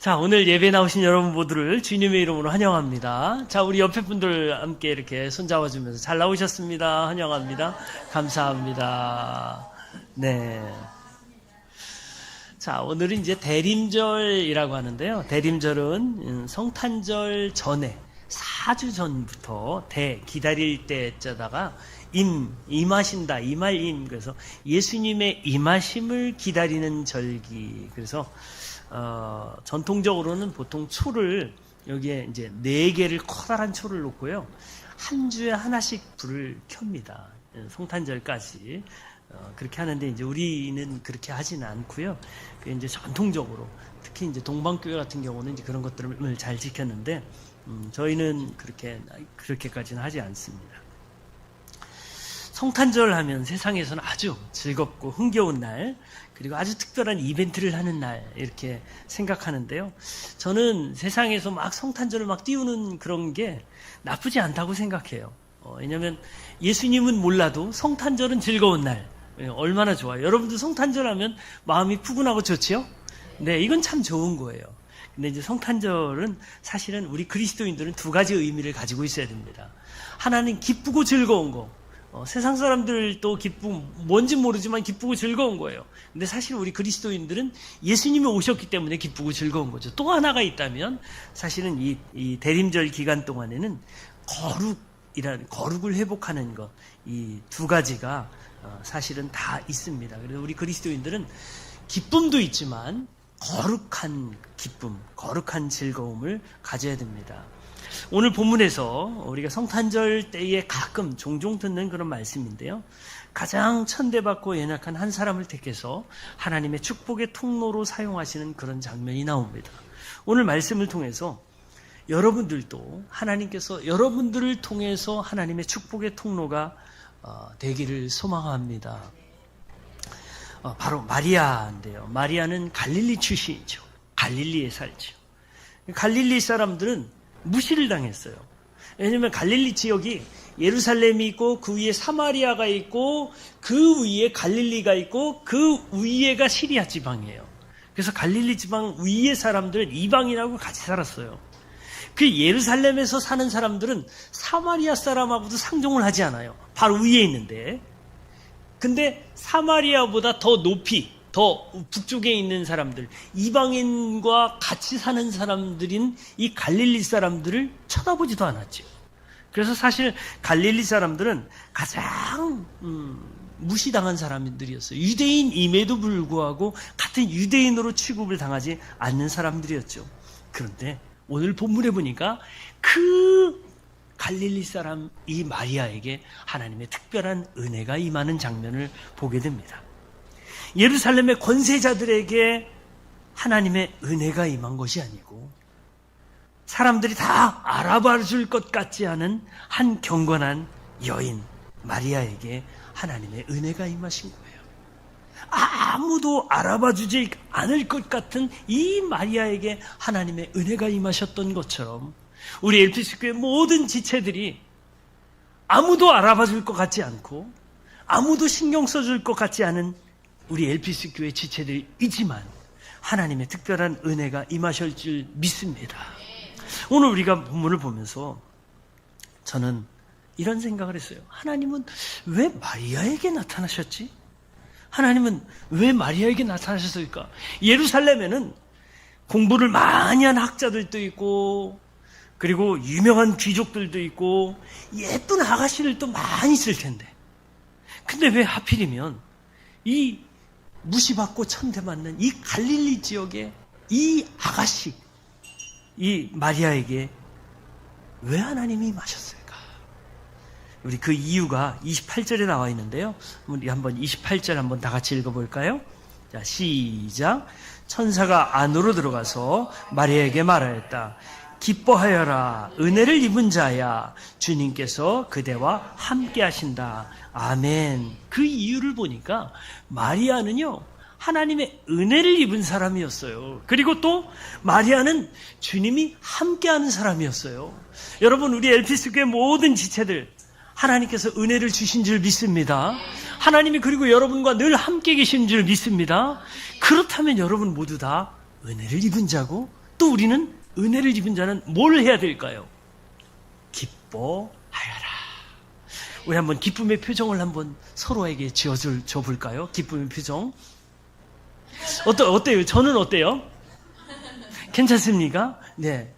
자, 오늘 예배 나오신 여러분 모두를 주님의 이름으로 환영합니다. 자, 우리 옆에 분들 함께 이렇게 손잡아주면서 잘 나오셨습니다. 환영합니다. 감사합니다. 네. 자, 오늘은 이제 대림절이라고 하는데요. 대림절은 성탄절 전에 4주 전부터 기다릴 때자다가 임하신다, 임할 그래서 예수님의 임하심을 기다리는 절기. 그래서 전통적으로는 보통 초를 여기에 이제 4개를 커다란 초를 놓고요. 한 주에 하나씩 불을 켭니다. 성탄절까지. 그렇게 하는데 이제 우리는 그렇게 하지는 않고요. 그 이제 전통적으로 특히 이제 동방교회 같은 경우는 이제 그런 것들을 잘 지켰는데 저희는 그렇게까지는 하지 않습니다. 성탄절 하면 세상에서는 아주 즐겁고 흥겨운 날, 그리고 아주 특별한 이벤트를 하는 날 이렇게 생각하는데요. 저는 세상에서 막 성탄절을 막 띄우는 그런 게 나쁘지 않다고 생각해요. 왜냐하면 예수님은 몰라도 성탄절은 즐거운 날, 얼마나 좋아요. 여러분도 성탄절 하면 마음이 푸근하고 좋지요? 네, 이건 참 좋은 거예요. 근데 이제 성탄절은 사실은 우리 그리스도인들은 2가지 의미를 가지고 있어야 됩니다. 하나는 기쁘고 즐거운 거. 세상 사람들도 뭔지 모르지만 기쁘고 즐거운 거예요. 근데 사실 우리 그리스도인들은 예수님이 오셨기 때문에 기쁘고 즐거운 거죠. 또 하나가 있다면 사실은 이 대림절 기간 동안에는 거룩을 회복하는 것, 이 2가지가 사실은 다 있습니다. 그래서 우리 그리스도인들은 기쁨도 있지만 거룩한 기쁨, 거룩한 즐거움을 가져야 됩니다. 오늘 본문에서 우리가 성탄절 때에 종종 듣는 그런 말씀인데요. 가장 천대받고 연약한 한 사람을 택해서 하나님의 축복의 통로로 사용하시는 그런 장면이 나옵니다. 오늘 말씀을 통해서 여러분들도 하나님께서 여러분들을 통해서 하나님의 축복의 통로가 되기를 소망합니다. 바로 마리아인데요. 마리아는 갈릴리 출신이죠. 갈릴리에 살죠. 갈릴리 사람들은 무시를 당했어요. 왜냐하면 갈릴리 지역이 예루살렘이 있고 그 위에 사마리아가 있고 그 위에 갈릴리가 있고 그 위에가 시리아 지방이에요. 그래서 갈릴리 지방 위에 사람들은 이방인하고 같이 살았어요. 그 예루살렘에서 사는 사람들은 사마리아 사람하고도 상종을 하지 않아요. 바로 위에 있는데. 근데 사마리아보다 더 높이, 더 북쪽에 있는 사람들, 이방인과 같이 사는 사람들인 이 갈릴리 사람들을 쳐다보지도 않았죠. 그래서 사실 갈릴리 사람들은 가장 무시당한 사람들이었어요. 유대인임에도 불구하고 같은 유대인으로 취급을 당하지 않는 사람들이었죠. 그런데 오늘 본문에 보니까 그 갈릴리 사람 이 마리아에게 하나님의 특별한 은혜가 임하는 장면을 보게 됩니다. 예루살렘의 권세자들에게 하나님의 은혜가 임한 것이 아니고 사람들이 다 알아봐 줄 것 같지 않은 한 경건한 여인 마리아에게 하나님의 은혜가 임하신 거예요. 아무도 알아봐 주지 않을 것 같은 이 마리아에게 하나님의 은혜가 임하셨던 것처럼 우리 LPC교회 모든 지체들이 아무도 알아봐 줄 것 같지 않고 아무도 신경 써줄 것 같지 않은 우리 LPC교회 지체들이지만 하나님의 특별한 은혜가 임하실 줄 믿습니다. 오늘 우리가 본문을 보면서 저는 이런 생각을 했어요. 하나님은 왜 마리아에게 나타나셨지? 하나님은 왜 마리아에게 나타나셨을까? 예루살렘에는 공부를 많이 한 학자들도 있고 그리고 유명한 귀족들도 있고 예쁜 아가씨들도 많이 있을 텐데 근데 왜 하필이면 이 무시받고 천대받는 이 갈릴리 지역의 이 아가씨 이 마리아에게 왜 하나님이 임하셨을까? 우리 그 이유가 28절에 나와 있는데요. 우리 한번 28절 한번 다 같이 읽어볼까요? 자, 시작. 천사가 안으로 들어가서 마리아에게 말하였다. 기뻐하여라. 은혜를 입은 자야. 주님께서 그대와 함께 하신다. 아멘. 그 이유를 보니까 마리아는요. 하나님의 은혜를 입은 사람이었어요. 그리고 또 마리아는 주님이 함께하는 사람이었어요. 여러분 우리 LPC교회 모든 지체들 하나님께서 은혜를 주신 줄 믿습니다. 하나님이 그리고 여러분과 늘 함께 계신 줄 믿습니다. 그렇다면 여러분 모두 다 은혜를 입은 자고 또 그래도 우리는 은혜를 입은 자는 뭘 해야 될까요? 기뻐하여라. 우리 한번 기쁨의 표정을 한번 서로에게 지어줘 볼까요? 기쁨의 표정. 어때요? 저는 어때요? 괜찮습니까? 네.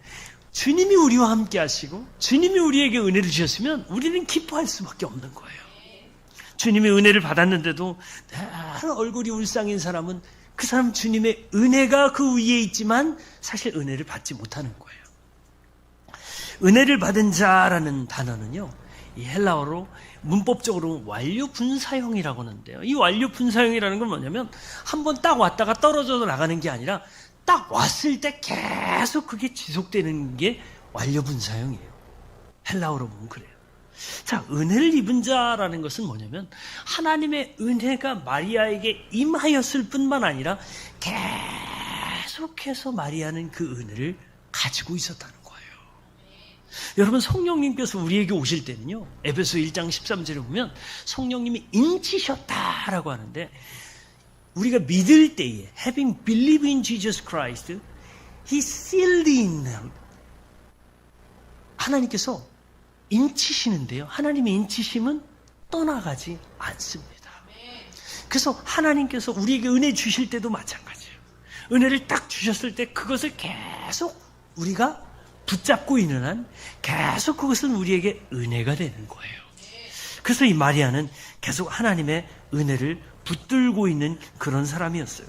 주님이 우리와 함께 하시고 주님이 우리에게 은혜를 주셨으면 우리는 기뻐할 수밖에 없는 거예요. 주님의 은혜를 받았는데도 늘 얼굴이 울상인 사람은 그 사람 주님의 은혜가 그 위에 있지만 사실 은혜를 받지 못하는 거예요. 은혜를 받은 자라는 단어는요, 이 헬라어로 문법적으로 완료분사형이라고 하는데요. 이 완료분사형이라는 건 뭐냐면 한번 딱 왔다가 떨어져서 나가는 게 아니라 딱 왔을 때 계속 그게 지속되는 게 완료분사형이에요. 헬라어로 보면 그래요. 자, 은혜를 입은 자라는 것은 뭐냐면 하나님의 은혜가 마리아에게 임하였을 뿐만 아니라 계속해서 마리아는 그 은혜를 가지고 있었다는 거예요. 여러분, 성령님께서 우리에게 오실 때는요, 에베소 1장 13절에 보면 성령님이 인치셨다라고 하는데, 우리가 믿을 때에 having believed in Jesus Christ, He sealed in them. 하나님께서 인치시는데요, 하나님의 인치심은 떠나가지 않습니다. 그래서 하나님께서 우리에게 은혜 주실 때도 마찬가지예요. 은혜를 딱 주셨을 때 그것을 계속 우리가 붙잡고 있는 한 계속 그것은 우리에게 은혜가 되는 거예요. 그래서 이 마리아는 계속 하나님의 은혜를 붙들고 있는 그런 사람이었어요.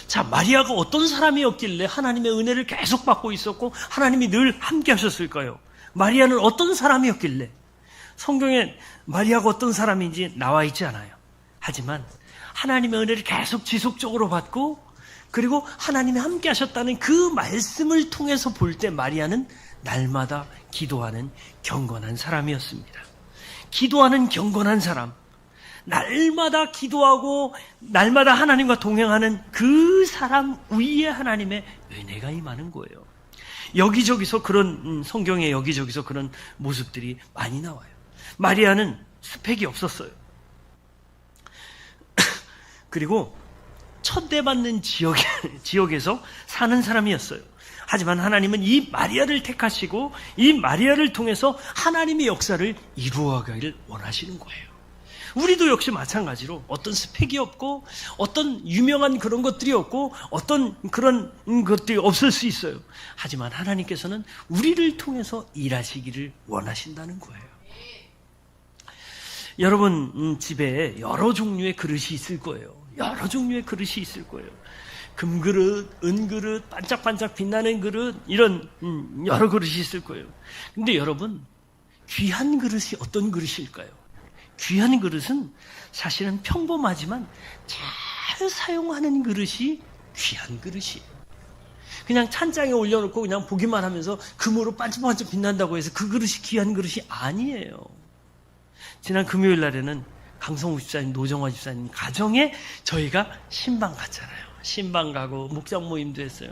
자, 마리아가 어떤 사람이었길래 하나님의 은혜를 계속 받고 있었고 하나님이 늘 함께 하셨을까요? 마리아는 어떤 사람이었길래? 성경에 마리아가 어떤 사람인지 나와 있지 않아요. 하지만 하나님의 은혜를 계속 지속적으로 받고 그리고 하나님이 함께 하셨다는 그 말씀을 통해서 볼 때 마리아는 날마다 기도하는 경건한 사람이었습니다. 기도하는 경건한 사람, 날마다 기도하고 날마다 하나님과 동행하는 그 사람 위에 하나님의 은혜가 임하는 거예요. 여기저기서 그런 성경에 여기저기서 그런 모습들이 많이 나와요. 마리아는 스펙이 없었어요. 그리고 천대받는 지역에서 사는 사람이었어요. 하지만 하나님은 이 마리아를 택하시고 이 마리아를 통해서 하나님의 역사를 이루어가기를 원하시는 거예요. 우리도 역시 마찬가지로 어떤 스펙이 없고 어떤 유명한 그런 것들이 없고 어떤 그런 것들이 없을 수 있어요. 하지만 하나님께서는 우리를 통해서 일하시기를 원하신다는 거예요. 여러분 집에 여러 종류의 그릇이 있을 거예요. 여러 종류의 그릇이 있을 거예요. 금그릇, 은그릇, 반짝반짝 빛나는 그릇, 이런 여러 그릇이 있을 거예요. 근데 여러분, 귀한 그릇이 어떤 그릇일까요? 귀한 그릇은 사실은 평범하지만 잘 사용하는 그릇이 귀한 그릇이에요. 그냥 찬장에 올려놓고 그냥 보기만 하면서 금으로 반짝반짝 빛난다고 해서 그 그릇이 귀한 그릇이 아니에요. 지난 금요일 날에는 강성우 집사님, 노정화 집사님 가정에 저희가 신방 갔잖아요. 신방 가고 목장 모임도 했어요.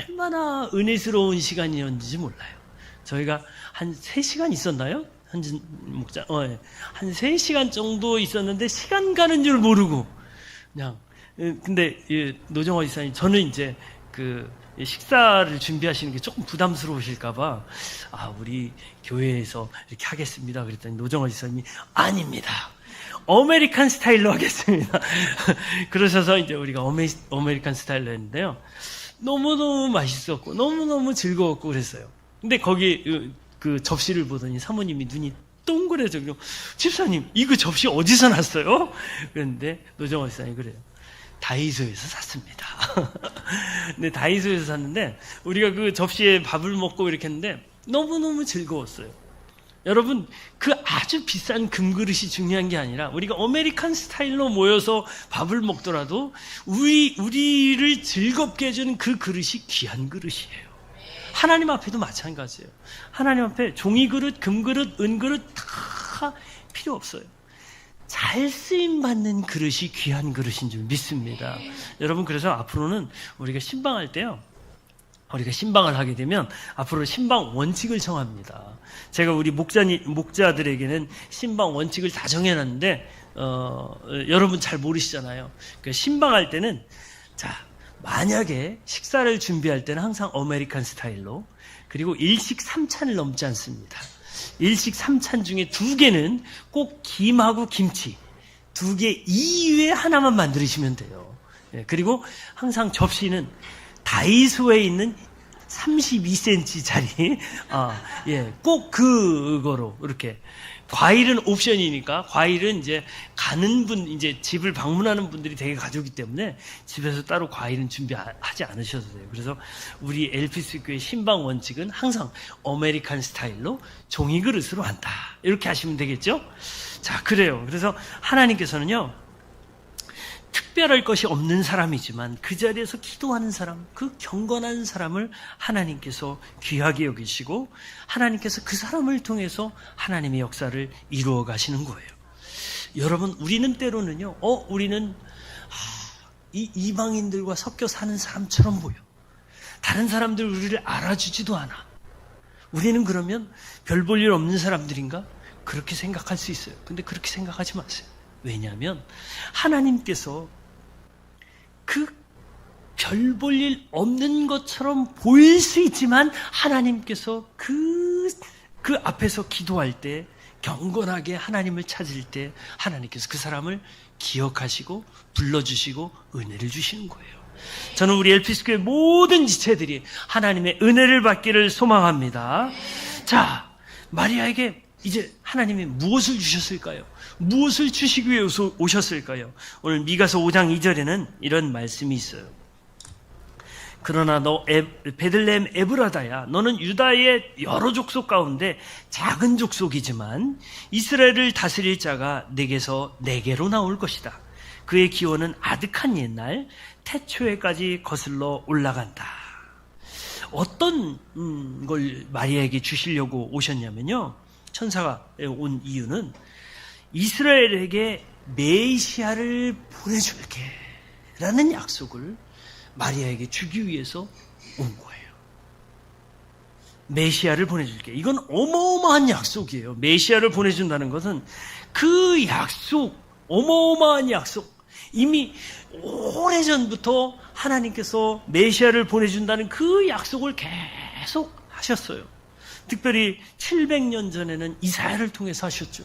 얼마나 은혜스러운 시간이었는지 몰라요. 저희가 한 3시간 있었나요? 현진 목장, 한 3시간 정도 있었는데 시간 가는 줄 모르고 그냥. 근데 노정화 집사님, 저는 이제 그 식사를 준비하시는 게 조금 부담스러우실까봐 우리 교회에서 이렇게 하겠습니다. 그랬더니 노정화 집사님이 아닙니다. 아메리칸 스타일로 하겠습니다. 그러셔서 이제 우리가 아메리칸 스타일로 했는데요. 너무너무 맛있었고 너무너무 즐거웠고 그랬어요. 근데 거기 그 접시를 보더니 사모님이 눈이 동그래져. 집사님, 이거 접시 어디서 났어요? 그랬는데 노정화 집사님이 그래요. 다이소에서 샀습니다. 근데 다이소에서 샀는데 우리가 그 접시에 밥을 먹고 이렇게 했는데 너무너무 즐거웠어요. 여러분, 그 아주 비싼 금그릇이 중요한 게 아니라 우리가 아메리칸 스타일로 모여서 밥을 먹더라도 우리를 즐겁게 해주는 그 그릇이 귀한 그릇이에요. 하나님 앞에도 마찬가지예요. 하나님 앞에 종이그릇, 금그릇, 은그릇 다 필요 없어요. 잘 쓰임받는 그릇이 귀한 그릇인 줄 믿습니다. 여러분, 그래서 앞으로는 우리가 신방할 때요, 우리가 신방을 하게 되면 앞으로 신방 원칙을 정합니다. 제가 우리 목자들에게는 신방 원칙을 다 정해놨는데 여러분 잘 모르시잖아요. 그러니까 신방할 때는 자, 만약에 식사를 준비할 때는 항상 아메리칸 스타일로, 그리고 일식 3찬을 넘지 않습니다. 일식 3찬 중에 2개는 꼭 김하고 김치 2개 이외에 하나만 만드시면 돼요. 그리고 항상 접시는 다이소에 있는 32cm짜리 꼭 그거로 이렇게. 과일은 옵션이니까, 과일은 이제 가는 분, 이제 집을 방문하는 분들이 되게 가져오기 때문에 집에서 따로 과일은 준비하지 않으셔도 돼요. 그래서 우리 LPC 교회 신방 원칙은 항상 아메리칸 스타일로 종이 그릇으로 한다. 이렇게 하시면 되겠죠? 자, 그래요. 그래서 하나님께서는요, 특별할 것이 없는 사람이지만 그 자리에서 기도하는 사람, 그 경건한 사람을 하나님께서 귀하게 여기시고 하나님께서 그 사람을 통해서 하나님의 역사를 이루어 가시는 거예요. 여러분, 우리는 때로는요, 우리는 이 이방인들과 섞여 사는 사람처럼 보여. 다른 사람들 우리를 알아주지도 않아. 우리는 그러면 별 볼 일 없는 사람들인가? 그렇게 생각할 수 있어요. 근데 그렇게 생각하지 마세요. 왜냐하면 하나님께서 그 별 볼 일 없는 것처럼 보일 수 있지만 하나님께서 그 앞에서 기도할 때, 경건하게 하나님을 찾을 때 하나님께서 그 사람을 기억하시고 불러주시고 은혜를 주시는 거예요. 저는 우리 LPS교회 모든 지체들이 하나님의 은혜를 받기를 소망합니다. 자, 마리아에게 이제 하나님이 무엇을 주셨을까요? 무엇을 주시기 위해 오셨을까요? 오늘 미가서 5장 2절에는 이런 말씀이 있어요. 그러나 너 베들레헴 에브라다야, 너는 유다의 여러 족속 가운데 작은 족속이지만 이스라엘을 다스릴 자가 내게로 나올 것이다. 그의 기원은 아득한 옛날 태초에까지 거슬러 올라간다. 어떤 걸 마리아에게 주시려고 오셨냐면요, 천사가 온 이유는 이스라엘에게 메시아를 보내줄게 라는 약속을 마리아에게 주기 위해서 온 거예요. 메시아를 보내줄게. 이건 어마어마한 약속이에요. 메시아를 보내준다는 것은 그 약속, 어마어마한 약속, 이미 오래전부터 하나님께서 메시아를 보내준다는 그 약속을 계속 하셨어요. 특별히 700년 전에는 이사야를 통해서 하셨죠.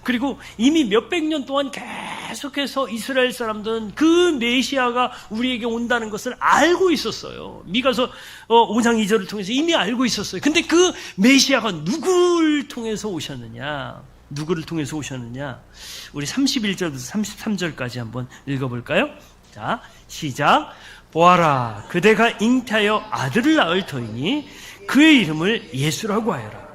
그리고 이미 몇백 년 동안 계속해서 이스라엘 사람들은 그 메시아가 우리에게 온다는 것을 알고 있었어요. 미가서 5장 2절을 통해서 이미 알고 있었어요. 근데 그 메시아가 누구를 통해서 오셨느냐? 누구를 통해서 오셨느냐? 우리 31절부터 33절까지 한번 읽어볼까요? 자, 시작. 보아라, 그대가 잉태하여 아들을 낳을 터이니 그의 이름을 예수라고 하여라.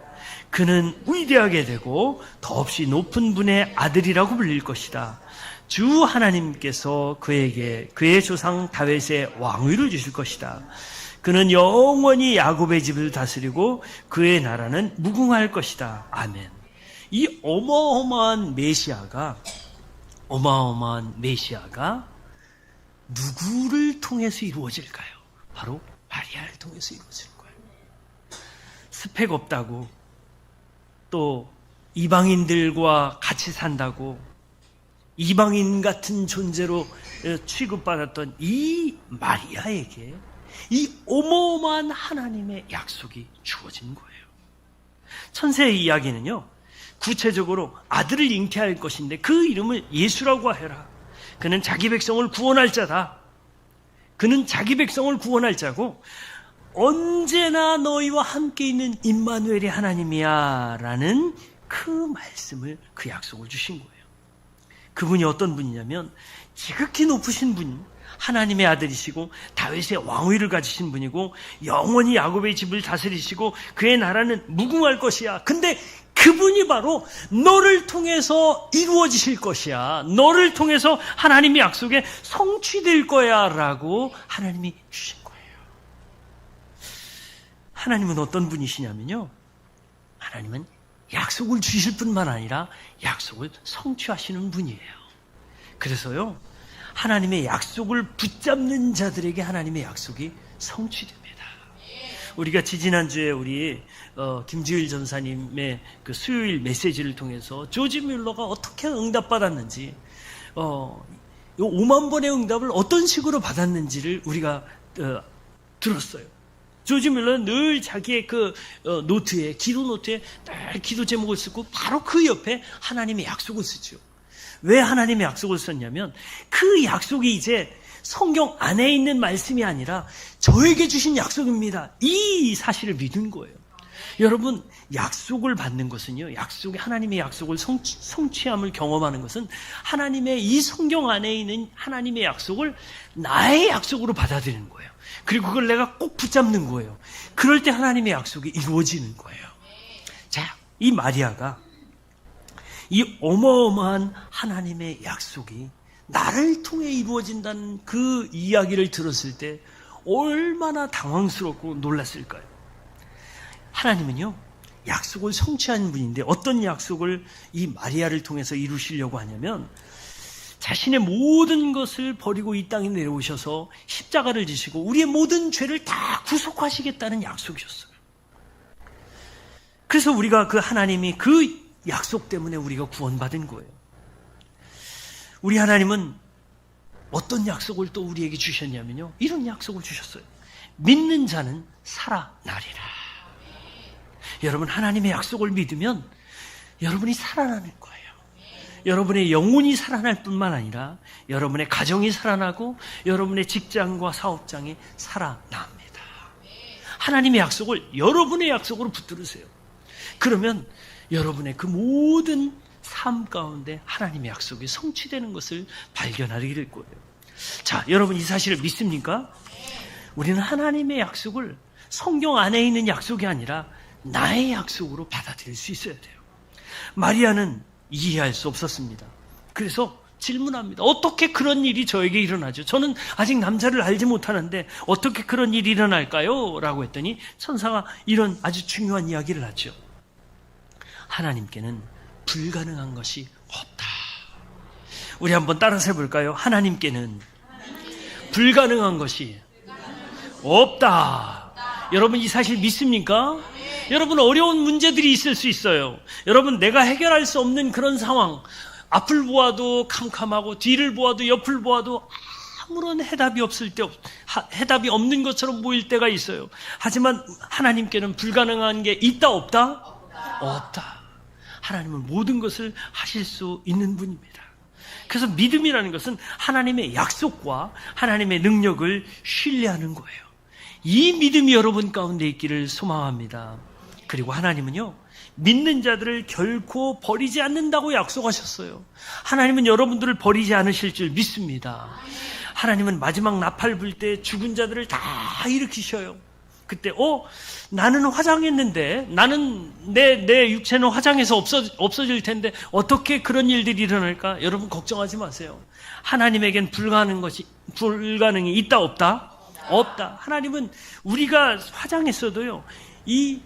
그는 위대하게 되고 더없이 높은 분의 아들이라고 불릴 것이다. 주 하나님께서 그에게 그의 조상 다윗의 왕위를 주실 것이다. 그는 영원히 야곱의 집을 다스리고 그의 나라는 무궁할 것이다. 아멘. 이 어마어마한 메시아가 누구를 통해서 이루어질까요? 바로 마리아를 통해서 이루어질 거예요. 스펙 없다고, 또 이방인들과 같이 산다고 이방인 같은 존재로 취급받았던 이 마리아에게 이 어마어마한 하나님의 약속이 주어진 거예요. 천세의 이야기는요, 구체적으로 아들을 잉태할 것인데 그 이름을 예수라고 하여라. 그는 자기 백성을 구원할 자다. 그는 자기 백성을 구원할 자고 언제나 너희와 함께 있는 임마누엘의 하나님이야 라는 그 말씀을, 그 약속을 주신 거예요. 그분이 어떤 분이냐면 지극히 높으신 분, 하나님의 아들이시고 다윗의 왕위를 가지신 분이고 영원히 야곱의 집을 다스리시고 그의 나라는 무궁할 것이야. 근데 그분이 바로 너를 통해서 이루어지실 것이야. 너를 통해서 하나님의 약속에 성취될 거야 라고 하나님이 주신 거예요. 하나님은 어떤 분이시냐면요, 하나님은 약속을 주실 뿐만 아니라 약속을 성취하시는 분이에요. 그래서요, 하나님의 약속을 붙잡는 자들에게 하나님의 약속이 성취됩니다. 우리가 지지난주에 우리 김지일 전사님의 그 수요일 메시지를 통해서 조지 뮬러가 어떻게 응답받았는지, 이 5만 번의 응답을 어떤 식으로 받았는지를 우리가 들었어요. 조지 밀러는 늘 자기의 노트에, 기도 노트에 늘 기도 제목을 쓰고 바로 그 옆에 하나님의 약속을 쓰죠. 왜 하나님의 약속을 썼냐면 그 약속이 이제 성경 안에 있는 말씀이 아니라 저에게 주신 약속입니다. 이 사실을 믿은 거예요. 여러분, 약속을 받는 것은요, 하나님의 약속을 성취함을 경험하는 것은 하나님의 이 성경 안에 있는 하나님의 약속을 나의 약속으로 받아들이는 거예요. 그리고 그걸 내가 꼭 붙잡는 거예요. 그럴 때 하나님의 약속이 이루어지는 거예요. 자, 이 마리아가 이 어마어마한 하나님의 약속이 나를 통해 이루어진다는 그 이야기를 들었을 때 얼마나 당황스럽고 놀랐을까요? 하나님은요, 약속을 성취한 분인데 어떤 약속을 이 마리아를 통해서 이루시려고 하냐면 자신의 모든 것을 버리고 이 땅에 내려오셔서 십자가를 지시고 우리의 모든 죄를 다 구속하시겠다는 약속이었어요. 그래서 우리가 그 하나님이 그 약속 때문에 우리가 구원받은 거예요. 우리 하나님은 어떤 약속을 또 우리에게 주셨냐면요, 이런 약속을 주셨어요. 믿는 자는 살아나리라. 여러분, 하나님의 약속을 믿으면 여러분이 살아나는 거예요. 여러분의 영혼이 살아날 뿐만 아니라 여러분의 가정이 살아나고 여러분의 직장과 사업장이 살아납니다. 하나님의 약속을 여러분의 약속으로 붙들으세요. 그러면 여러분의 그 모든 삶 가운데 하나님의 약속이 성취되는 것을 발견하게 될 거예요. 자, 여러분 이 사실을 믿습니까? 우리는 하나님의 약속을 성경 안에 있는 약속이 아니라 나의 약속으로 받아들일 수 있어야 돼요. 마리아는 이해할 수 없었습니다. 그래서 질문합니다. 어떻게 그런 일이 저에게 일어나죠? 저는 아직 남자를 알지 못하는데 어떻게 그런 일이 일어날까요? 라고 했더니 천사가 이런 아주 중요한 이야기를 하죠. 하나님께는 불가능한 것이 없다. 우리 한번 따라서 해볼까요? 하나님께는 불가능한 것이 없다. 여러분 이 사실 믿습니까? 여러분 어려운 문제들이 있을 수 있어요. 여러분 내가 해결할 수 없는 그런 상황, 앞을 보아도 캄캄하고 뒤를 보아도 옆을 보아도 아무런 해답이 없을 때 해답이 없는 것처럼 보일 때가 있어요. 하지만 하나님께는 불가능한 게 있다 없다? 없다. 하나님은 모든 것을 하실 수 있는 분입니다. 그래서 믿음이라는 것은 하나님의 약속과 하나님의 능력을 신뢰하는 거예요. 이 믿음이 여러분 가운데 있기를 소망합니다. 그리고 하나님은요, 믿는 자들을 결코 버리지 않는다고 약속하셨어요. 하나님은 여러분들을 버리지 않으실 줄 믿습니다. 하나님은 마지막 나팔 불 때 죽은 자들을 다 일으키셔요. 그때 나는 화장했는데, 나는 내 육체는 화장해서 없어질 텐데 어떻게 그런 일들이 일어날까? 여러분 걱정하지 마세요. 하나님에겐 불가능이 있다 없다? 없다. 하나님은 우리가 화장했어도요, 이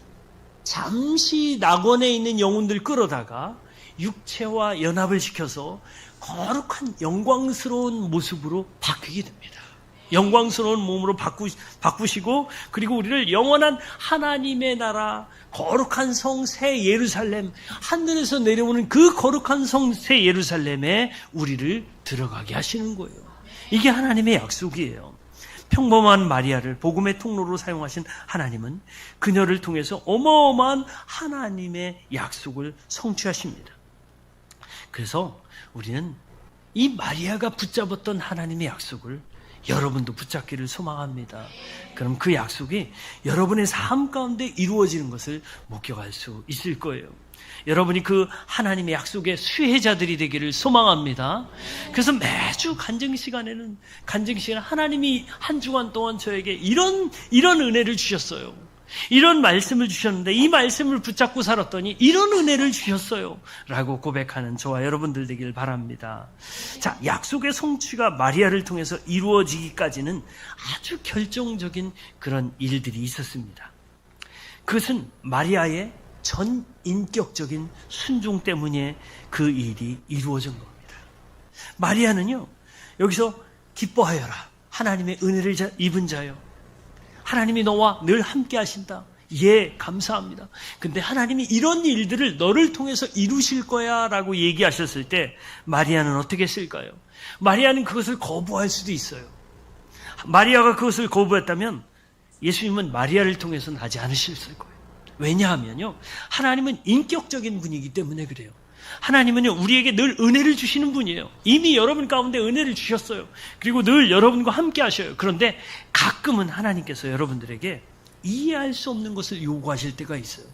잠시 낙원에 있는 영혼들 끌어다가 육체와 연합을 시켜서 거룩한 영광스러운 모습으로 바뀌게 됩니다. 영광스러운 몸으로 바꾸시고, 그리고 우리를 영원한 하나님의 나라, 거룩한 성 새 예루살렘, 하늘에서 내려오는 그 거룩한 성 새 예루살렘에 우리를 들어가게 하시는 거예요. 이게 하나님의 약속이에요. 평범한 마리아를 복음의 통로로 사용하신 하나님은 그녀를 통해서 어마어마한 하나님의 약속을 성취하십니다. 그래서 우리는 이 마리아가 붙잡았던 하나님의 약속을 여러분도 붙잡기를 소망합니다. 그럼 그 약속이 여러분의 삶 가운데 이루어지는 것을 목격할 수 있을 거예요. 여러분이 그 하나님의 약속의 수혜자들이 되기를 소망합니다. 그래서 매주 간증 시간에 하나님이 한 주간 동안 저에게 이런 은혜를 주셨어요. 이런 말씀을 주셨는데 이 말씀을 붙잡고 살았더니 이런 은혜를 주셨어요. 라고 고백하는 저와 여러분들 되길 바랍니다. 자, 약속의 성취가 마리아를 통해서 이루어지기까지는 아주 결정적인 그런 일들이 있었습니다. 그것은 마리아의 전 인격적인 순종 때문에 그 일이 이루어진 겁니다. 마리아는요, 여기서 기뻐하여라. 하나님의 은혜를 입은 자요. 하나님이 너와 늘 함께 하신다. 예, 감사합니다. 근데 하나님이 이런 일들을 너를 통해서 이루실 거야 라고 얘기하셨을 때 마리아는 어떻게 했을까요? 마리아는 그것을 거부할 수도 있어요. 마리아가 그것을 거부했다면 예수님은 마리아를 통해서는 하지 않으셨을 거예요. 왜냐하면요, 하나님은 인격적인 분이기 때문에 그래요. 하나님은요, 우리에게 늘 은혜를 주시는 분이에요. 이미 여러분 가운데 은혜를 주셨어요. 그리고 늘 여러분과 함께 하셔요. 그런데 가끔은 하나님께서 여러분들에게 이해할 수 없는 것을 요구하실 때가 있어요.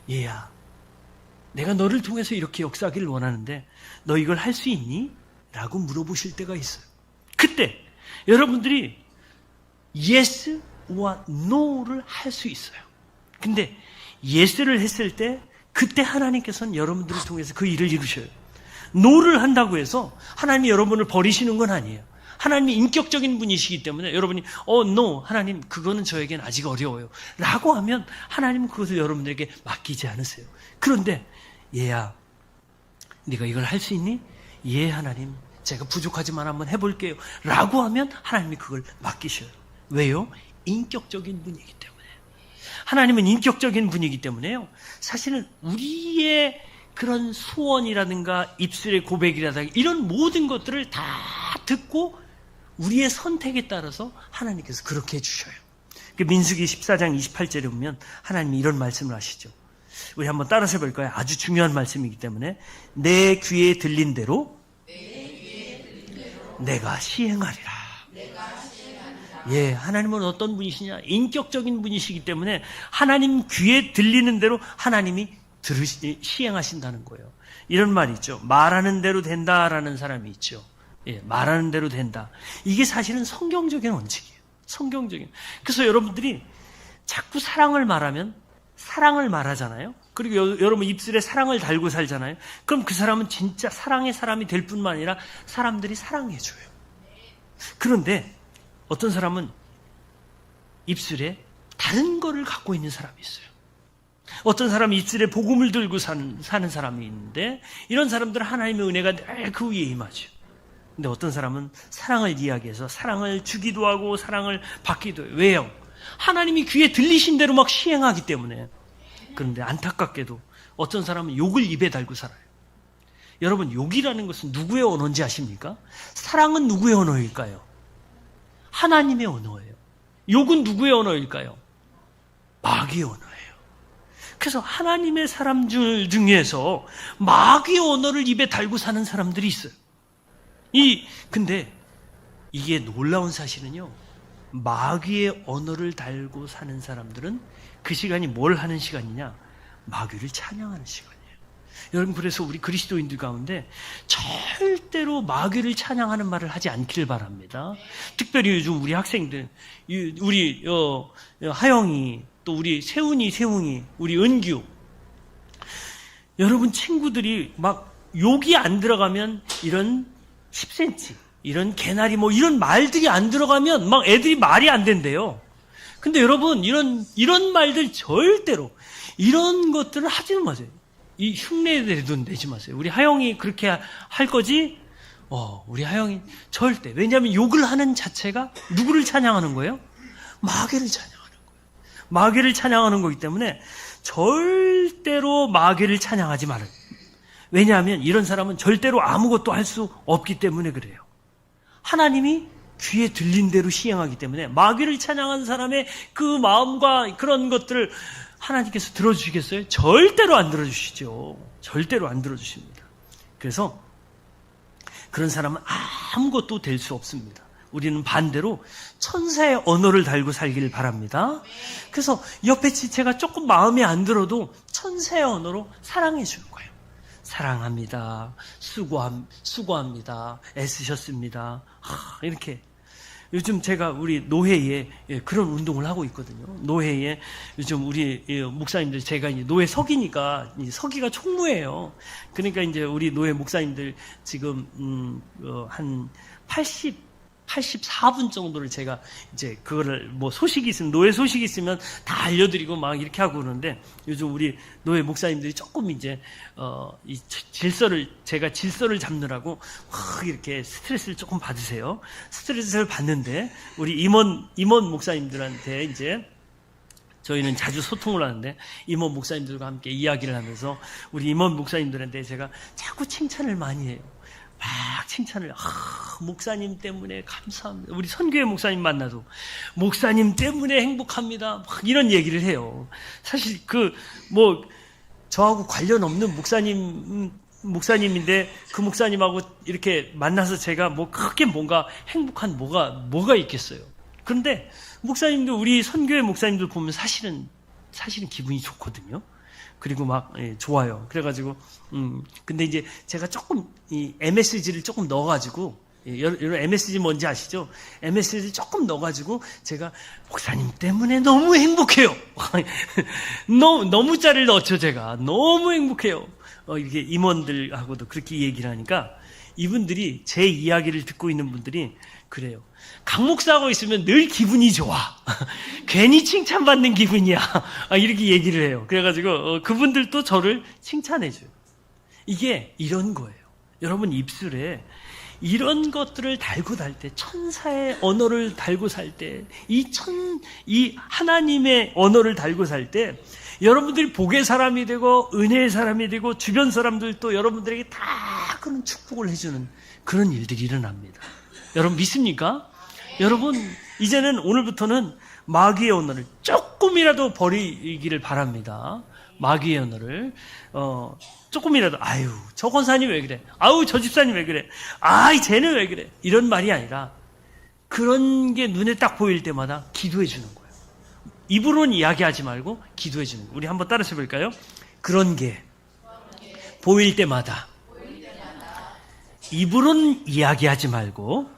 얘야, 내가 너를 통해서 이렇게 역사하기를 원하는데 너 이걸 할 수 있니? 라고 물어보실 때가 있어요. 그때 여러분들이 yes와 no를 할 수 있어요. 근데 yes를 했을 때 그때 하나님께서는 여러분들을 통해서 그 일을 이루셔요. no를 한다고 해서 하나님이 여러분을 버리시는 건 아니에요. 하나님이 인격적인 분이시기 때문에 여러분이 no, 하나님 그거는 저에겐 아직 어려워요 라고 하면 하나님은 그것을 여러분들에게 맡기지 않으세요. 그런데 얘야, 네가 이걸 할 수 있니? 예, 하나님 제가 부족하지만 한번 해볼게요 라고 하면 하나님이 그걸 맡기셔요. 왜요? 인격적인 분이기 때문에. 하나님은 인격적인 분이기 때문에요, 사실은 우리의 그런 소원이라든가 입술의 고백이라든가 이런 모든 것들을 다 듣고 우리의 선택에 따라서 하나님께서 그렇게 해주셔요. 민수기 14장 28절에 보면 하나님이 이런 말씀을 하시죠. 우리 한번 따라서 해볼까요? 아주 중요한 말씀이기 때문에 내 귀에 들린 대로 내가 시행하리라. 예, 하나님은 어떤 분이시냐? 인격적인 분이시기 때문에 하나님 귀에 들리는 대로 하나님이 시행하신다는 거예요. 이런 말이 있죠. 말하는 대로 된다라는 사람이 있죠. 예, 말하는 대로 된다. 이게 사실은 성경적인 원칙이에요. 성경적인. 그래서 여러분들이 자꾸 사랑을 말하면 사랑을 말하잖아요. 그리고 여러분 입술에 사랑을 달고 살잖아요. 그럼 그 사람은 진짜 사랑의 사람이 될 뿐만 아니라 사람들이 사랑해줘요. 그런데 어떤 사람은 입술에 다른 거를 갖고 있는 사람이 있어요. 어떤 사람은 입술에 복음을 들고 사는 사람이 있는데 이런 사람들은 하나님의 은혜가 늘 그 위에 임하죠. 근데 어떤 사람은 사랑을 이야기해서 사랑을 주기도 하고 사랑을 받기도 해요. 왜요? 하나님이 귀에 들리신 대로 막 시행하기 때문에. 그런데 안타깝게도 어떤 사람은 욕을 입에 달고 살아요. 여러분, 욕이라는 것은 누구의 언어인지 아십니까? 사랑은 누구의 언어일까요? 하나님의 언어예요. 욕은 누구의 언어일까요? 마귀의 언어예요. 그래서 하나님의 사람들 중에서 마귀의 언어를 입에 달고 사는 사람들이 있어요. 근데 이게 놀라운 사실은요, 마귀의 언어를 달고 사는 사람들은 그 시간이 뭘 하는 시간이냐? 마귀를 찬양하는 시간이에요. 여러분, 그래서 우리 그리스도인들 가운데 절대로 마귀를 찬양하는 말을 하지 않기를 바랍니다. 특별히 요즘 우리 학생들, 우리 하영이, 또 우리 세웅이, 우리 은규, 여러분 친구들이 막 욕이 안 들어가면 이런 10cm, 이런 개나리 뭐 이런 말들이 안 들어가면 막 애들이 말이 안 된대요. 근데 여러분, 이런 말들 절대로 이런 것들을 하지는 마세요. 이 흉내내도 내지 마세요. 우리 하영이 그렇게 할 거지? 우리 하영이 절대. 왜냐하면 욕을 하는 자체가 누구를 찬양하는 거예요? 마귀를 찬양하는 거예요. 마귀를 찬양하는 거기 때문에 절대로 마귀를 찬양하지 말아요. 왜냐하면 이런 사람은 절대로 아무것도 할 수 없기 때문에 그래요. 하나님이 귀에 들린 대로 시행하기 때문에 마귀를 찬양하는 사람의 그 마음과 그런 것들을 하나님께서 들어주시겠어요? 절대로 안 들어주시죠. 절대로 안 들어주십니다. 그래서 그런 사람은 아무것도 될 수 없습니다. 우리는 반대로 천사의 언어를 달고 살기를 바랍니다. 그래서 옆에 지체가 조금 마음에 안 들어도 천사의 언어로 사랑해 주는 거예요. 사랑합니다. 수고합니다. 애쓰셨습니다. 이렇게. 요즘 제가 우리 노회에 그런 운동을 하고 있거든요. 노회에 요즘 우리 목사님들, 제가 이제 노회 서기니까 서기가 총무예요. 그러니까 이제 우리 노회 목사님들 지금 한 84분 정도를 제가 이제 그거를 뭐 소식이 있으면, 노예 소식이 있으면 다 알려드리고 막 이렇게 하고 그러는데, 요즘 우리 노예 목사님들이 조금 이제 제가 질서를 잡느라고 확 이렇게 스트레스를 조금 받으세요. 스트레스를 받는데 우리 임원 목사님들한테 이제 저희는 자주 소통을 하는데 임원 목사님들과 함께 이야기를 하면서 우리 임원 목사님들한테 제가 자꾸 칭찬을 많이 해요. 막 칭찬을, 목사님 때문에 감사합니다. 우리 선교회 목사님 만나도 목사님 때문에 행복합니다. 막 이런 얘기를 해요. 사실 저하고 관련 없는 목사님인데 그 목사님하고 이렇게 만나서 제가 크게 뭔가 행복한 뭐가 있겠어요. 그런데 목사님도 우리 선교회 목사님들 보면 사실은 기분이 좋거든요. 그리고 좋아요. 그래가지고 근데 이제 제가 조금 이 MSG를 조금 넣어가지고, 여러분 MSG 뭔지 아시죠? MSG를 조금 넣어가지고 제가 목사님 때문에 너무 행복해요. 너무 짜를 넣었죠. 제가 너무 행복해요. 이렇게 임원들하고도 그렇게 얘기를 하니까 이분들이, 제 이야기를 듣고 있는 분들이 그래요. 강 목사하고 있으면 늘 기분이 좋아. 괜히 칭찬받는 기분이야. 이렇게 얘기를 해요. 그래가지고 그분들도 저를 칭찬해줘요. 이게 이런 거예요. 여러분 입술에 이런 것들을 달고 살 때, 천사의 언어를 달고 살 때, 이 하나님의 언어를 달고 살 때, 여러분들이 복의 사람이 되고 은혜의 사람이 되고 주변 사람들도 여러분들에게 다 그런 축복을 해주는 그런 일들이 일어납니다. 여러분 믿습니까? 여러분 이제는 오늘부터는 마귀의 언어를 조금이라도 버리기를 바랍니다. 마귀의 언어를 조금이라도, 아유 저 권사님 왜 그래, 아유 저 집사님 왜 그래, 아이 쟤는 왜 그래, 이런 말이 아니라 그런 게 눈에 딱 보일 때마다 기도해 주는 거예요. 입으로는 이야기하지 말고 기도해 주는 거예요. 우리 한번 따라서 해볼까요? 그런 게 보일 때마다 입으로는 이야기하지 말고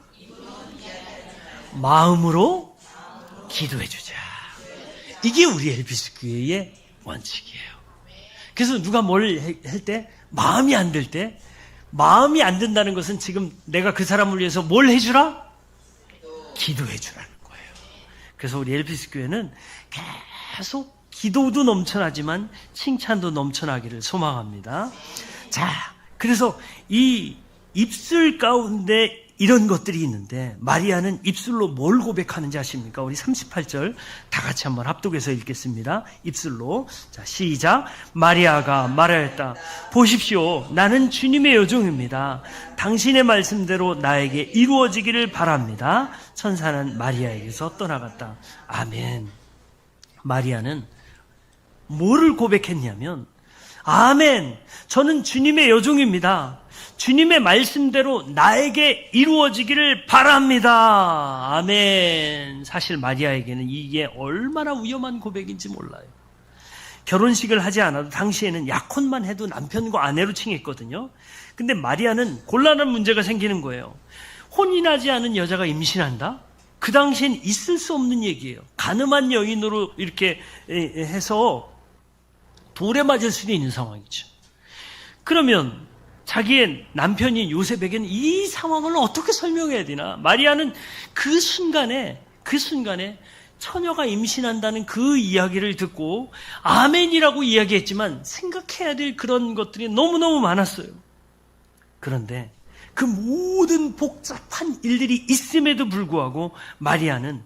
마음으로 기도해 주자. 이게 우리 엘피스 교회의 원칙이에요. 그래서 누가 뭘 할 때 마음이 안 들 때, 마음이 안 든다는 것은 지금 내가 그 사람을 위해서 뭘 해주라? 기도해 주라는 거예요. 그래서 우리 엘피스 교회는 계속 기도도 넘쳐나지만 칭찬도 넘쳐나기를 소망합니다. 자, 그래서 이 입술 가운데 이런 것들이 있는데, 마리아는 입술로 뭘 고백하는지 아십니까? 우리 38절 다 같이 한번 합독해서 읽겠습니다. 입술로. 자, 시작. 마리아가 말하였다. 보십시오. 나는 주님의 여종입니다. 당신의 말씀대로 나에게 이루어지기를 바랍니다. 천사는 마리아에게서 떠나갔다. 아멘. 마리아는 뭐를 고백했냐면, 아멘. 저는 주님의 여종입니다. 주님의 말씀대로 나에게 이루어지기를 바랍니다. 아멘. 사실 마리아에게는 이게 얼마나 위험한 고백인지 몰라요. 결혼식을 하지 않아도 당시에는 약혼만 해도 남편과 아내로 칭했거든요. 근데 마리아는 곤란한 문제가 생기는 거예요. 혼인하지 않은 여자가 임신한다? 그 당시엔 있을 수 없는 얘기예요. 가늠한 여인으로 이렇게 해서 돌에 맞을 수도 있는 상황이죠. 그러면 자기의 남편인 요셉에게는 이 상황을 어떻게 설명해야 되나? 마리아는 그 순간에 처녀가 임신한다는 그 이야기를 듣고 아멘이라고 이야기했지만 생각해야 될 그런 것들이 너무너무 많았어요. 그런데 그 모든 복잡한 일들이 있음에도 불구하고 마리아는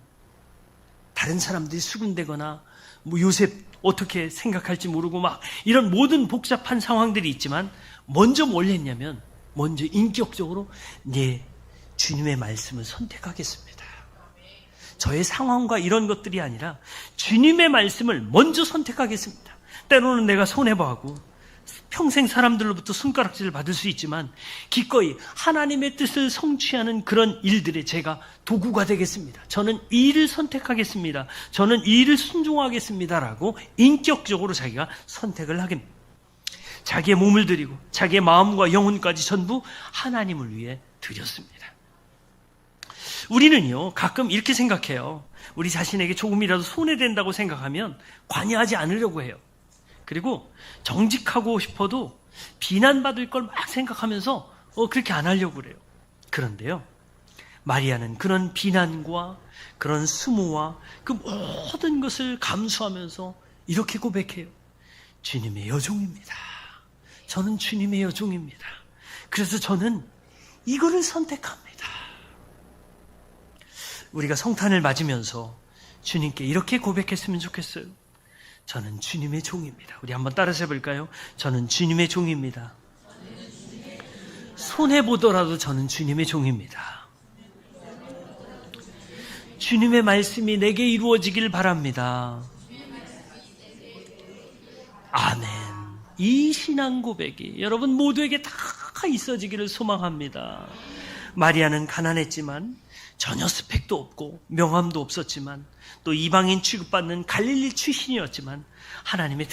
다른 사람들이 수군대거나 요셉 어떻게 생각할지 모르고 막 이런 모든 복잡한 상황들이 있지만 먼저 뭘 했냐면, 먼저 인격적으로 주님의 말씀을 선택하겠습니다. 저의 상황과 이런 것들이 아니라 주님의 말씀을 먼저 선택하겠습니다. 때로는 내가 손해보고 평생 사람들로부터 손가락질을 받을 수 있지만 기꺼이 하나님의 뜻을 성취하는 그런 일들에 제가 도구가 되겠습니다. 저는 이 일을 선택하겠습니다. 저는 이 일을 순종하겠습니다라고 인격적으로 자기가 선택을 하겠습니다. 자기의 몸을 드리고 자기의 마음과 영혼까지 전부 하나님을 위해 드렸습니다. 우리는요, 가끔 이렇게 생각해요. 우리 자신에게 조금이라도 손해된다고 생각하면 관여하지 않으려고 해요. 그리고 정직하고 싶어도 비난받을 걸 막 생각하면서 그렇게 안 하려고 그래요. 그런데요, 마리아는 그런 비난과 그런 수모와 그 모든 것을 감수하면서 이렇게 고백해요. 주님의 여종입니다. 저는 주님의 여종입니다. 그래서 저는 이거를 선택합니다. 우리가 성탄을 맞으면서 주님께 이렇게 고백했으면 좋겠어요. 저는 주님의 종입니다. 우리 한번 따라서 해볼까요? 저는 주님의 종입니다. 손해보더라도 저는 주님의 종입니다. 주님의 말씀이 내게 이루어지길 바랍니다. 아멘. 이 신앙 고백이 여러분 모두에게 다 있어지기를 소망합니다. 마리아는 가난했지만 전혀 스펙도 없고 명함도 없었지만 또 이방인 취급받는 갈릴리 출신이었지만 하나님의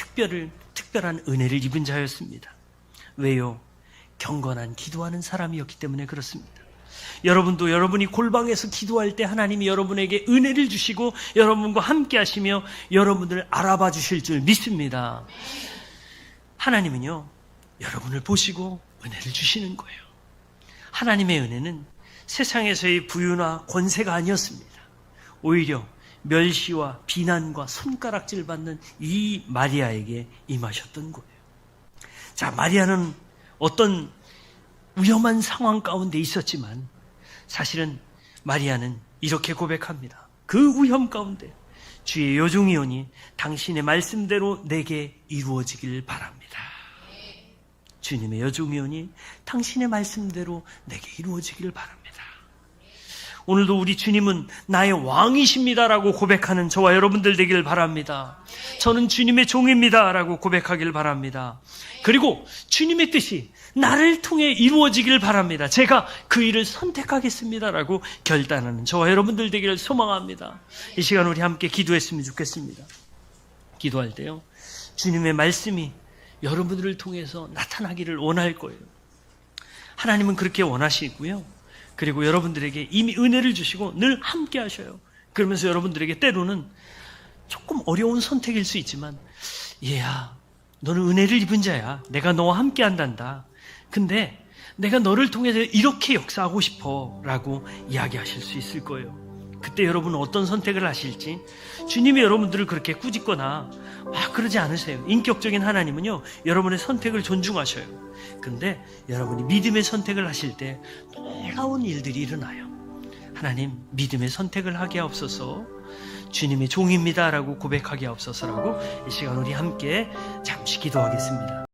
특별한 은혜를 입은 자였습니다. 왜요? 경건한 기도하는 사람이었기 때문에 그렇습니다. 여러분도 여러분이 골방에서 기도할 때 하나님이 여러분에게 은혜를 주시고 여러분과 함께 하시며 여러분을 알아봐 주실 줄 믿습니다. 하나님은요, 여러분을 보시고 은혜를 주시는 거예요. 하나님의 은혜는 세상에서의 부유나 권세가 아니었습니다. 오히려 멸시와 비난과 손가락질 받는 이 마리아에게 임하셨던 거예요. 자, 마리아는 어떤 위험한 상황 가운데 있었지만 사실은 마리아는 이렇게 고백합니다. 그 위험 가운데 주의 여종이오니 당신의 말씀대로 내게 이루어지길 바랍니다. 주님의 여종이오니 당신의 말씀대로 내게 이루어지길 바랍니다. 오늘도 우리 주님은 나의 왕이십니다라고 고백하는 저와 여러분들 되길 바랍니다. 저는 주님의 종입니다라고 고백하길 바랍니다. 그리고 주님의 뜻이 나를 통해 이루어지길 바랍니다. 제가 그 일을 선택하겠습니다라고 결단하는 저와 여러분들 되기를 소망합니다. 이 시간 우리 함께 기도했으면 좋겠습니다. 기도할 때요, 주님의 말씀이 여러분들을 통해서 나타나기를 원할 거예요. 하나님은 그렇게 원하시고요. 그리고 여러분들에게 이미 은혜를 주시고 늘 함께 하셔요. 그러면서 여러분들에게 때로는 조금 어려운 선택일 수 있지만, 얘야, 너는 은혜를 입은 자야. 내가 너와 함께 한단다. 근데 내가 너를 통해서 이렇게 역사하고 싶어 라고 이야기하실 수 있을 거예요. 그때 여러분은 어떤 선택을 하실지, 주님이 여러분들을 그렇게 꾸짖거나 막 그러지 않으세요. 인격적인 하나님은요, 여러분의 선택을 존중하셔요. 근데 여러분이 믿음의 선택을 하실 때 놀라운 일들이 일어나요. 하나님, 믿음의 선택을 하게 하옵소서, 주님의 종입니다 라고 고백하게 하옵소서라고 이 시간 우리 함께 잠시 기도하겠습니다.